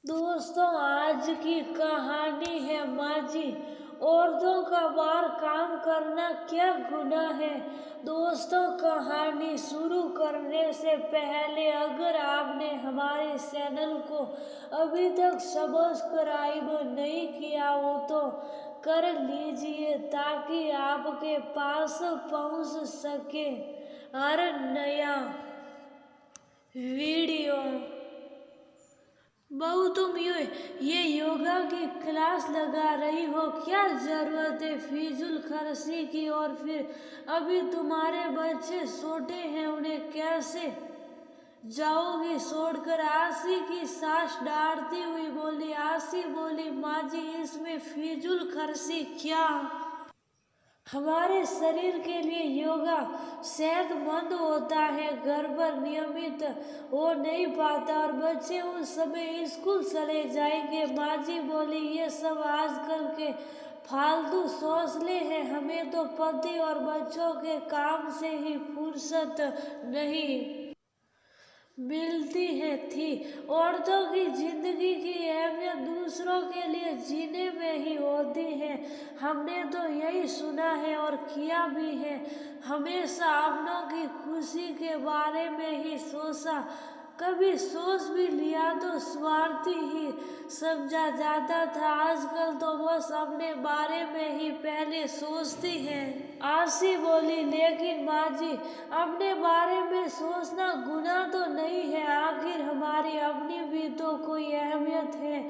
दोस्तों, आज की कहानी है माजी। औरतों का बाहर काम करना क्या गुनाह है। दोस्तों, कहानी शुरू करने से पहले अगर आपने हमारे चैनल को अभी तक सब्सक्राइब नहीं किया हो तो कर लीजिए ताकि आपके पास पहुंच सके हर नया वीडियो। बहू, तुम ये योगा की क्लास लगा रही हो, क्या जरूरत है फिजूल खर्ची की। और फिर अभी तुम्हारे बच्चे छोटे हैं, उन्हें कैसे जाओगी छोड़कर। आशी की सास डांटती हुई बोली। आशी बोली, माँ जी इसमें फिजूल खर्ची क्या। हमारे शरीर के लिए योगा सेहतमंद होता है। घर पर नियमित हो नहीं पाता और बच्चे उस समय स्कूल चले जाएंगे। माँ जी बोली, ये सब आजकल के फालतू सोचले हैं। हमें तो पति और बच्चों के काम से ही फुर्सत नहीं मिलती है थी। औरतों की जिंदगी की अहमियत दूसरों के लिए जीने में ही होती है। हमने तो यही सुना है और किया भी है। हमेशा अपनों की खुशी के बारे में ही सोचा। कभी सोच भी लिया तो स्वार्थी ही समझा जाता था। आजकल तो बस अपने बारे में ही पहले सोचती है। आशी बोली, लेकिन माँ जी अपने बारे में सोचना गुनाह तो नहीं है। आखिर हमारी अपनी भी तो कोई अहमियत है।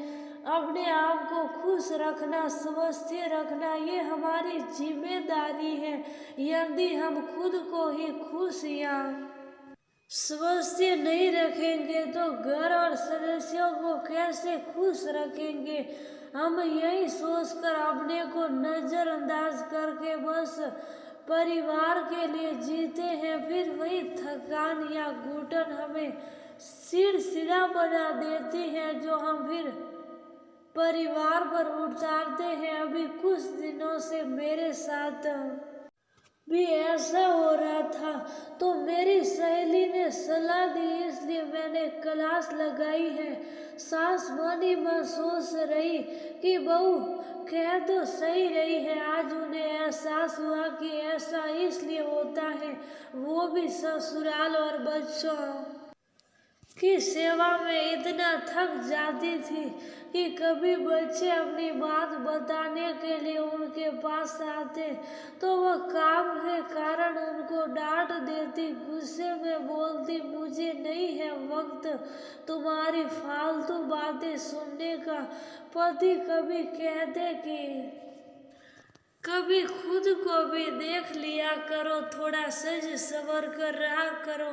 अपने आप को खुश रखना, स्वस्थ रखना ये हमारी जिम्मेदारी है। यदि हम खुद को ही खुश या स्वस्थ नहीं रखेंगे तो घर और सदस्यों को कैसे खुश रखेंगे। हम यही सोचकर अपने को नजरअंदाज करके बस परिवार के लिए जीते हैं। फिर वही थकान या घुटन हमें चिड़चिड़ा बना देती है जो हम फिर परिवार पर उतारते हैं। अभी कुछ दिनों से मेरे साथ भी ऐसा हो रहा था तो मेरी सहेली ने सलाह दी, इसलिए मैंने क्लास लगाई है। सास बनी महसूस रही कि बहू कह तो सही रही है। आज उन्हें एहसास हुआ कि ऐसा इसलिए होता है, वो भी ससुराल और बच्चों की सेवा में इतना थक जाती थी कि कभी बच्चे अपनी बात बताने के लिए उनके पास आते तो वह काम के कारण उनको डांट देती, गुस्से में बोलती, मुझे नहीं है वक्त तुम्हारी फालतू बातें सुनने का। पति कभी कहते कि कभी खुद को भी देख लिया करो, थोड़ा सज सवर कर रहा करो,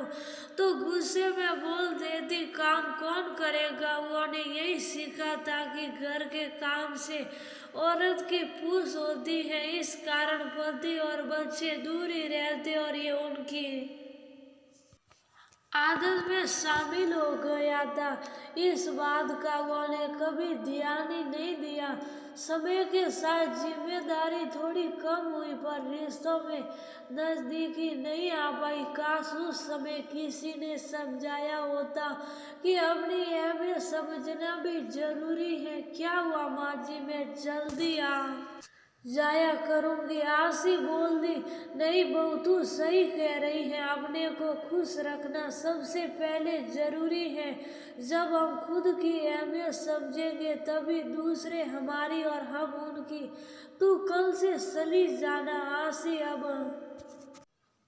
तो गुस्से में बोल देती काम कौन करेगा। उन्होंने यही सीखा था कि घर के काम से औरत की पूछ होती है। इस कारण पति और बच्चे दूर ही रहते और ये उनकी आदत में शामिल हो गया था। इस बात का उन्होंने कभी ध्यान ही नहीं दिया। समय के साथ जिम्मेदारी थोड़ी कम हुई पर रिश्तों में नजदीकी नहीं आ पाई। काश उस समय किसी ने समझाया होता कि अपनी अहमियत समझना भी जरूरी है। क्या हुआ माँ जी, मैं जल्दी आ जाया करूंगी। आशी बोल दी, नहीं बहू तू सही कह रही है। अपने को खुश रखना सबसे पहले जरूरी है। जब हम खुद की अहमियत समझेंगे तभी दूसरे हमारी और हम उनकी। तू कल से चली जाना। आशी अब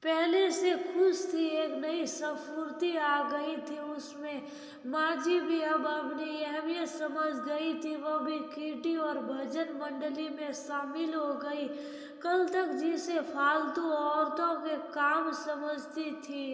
पहले से खुश थी, एक नई स्फूर्ति आ गई थी उसमें। माँ जी भी अब अपनी अहमियत समझ गई थी। वह भी कीर्ति और भजन मंडली में शामिल हो गई। कल तक जिसे फालतू औरतों के काम समझती थी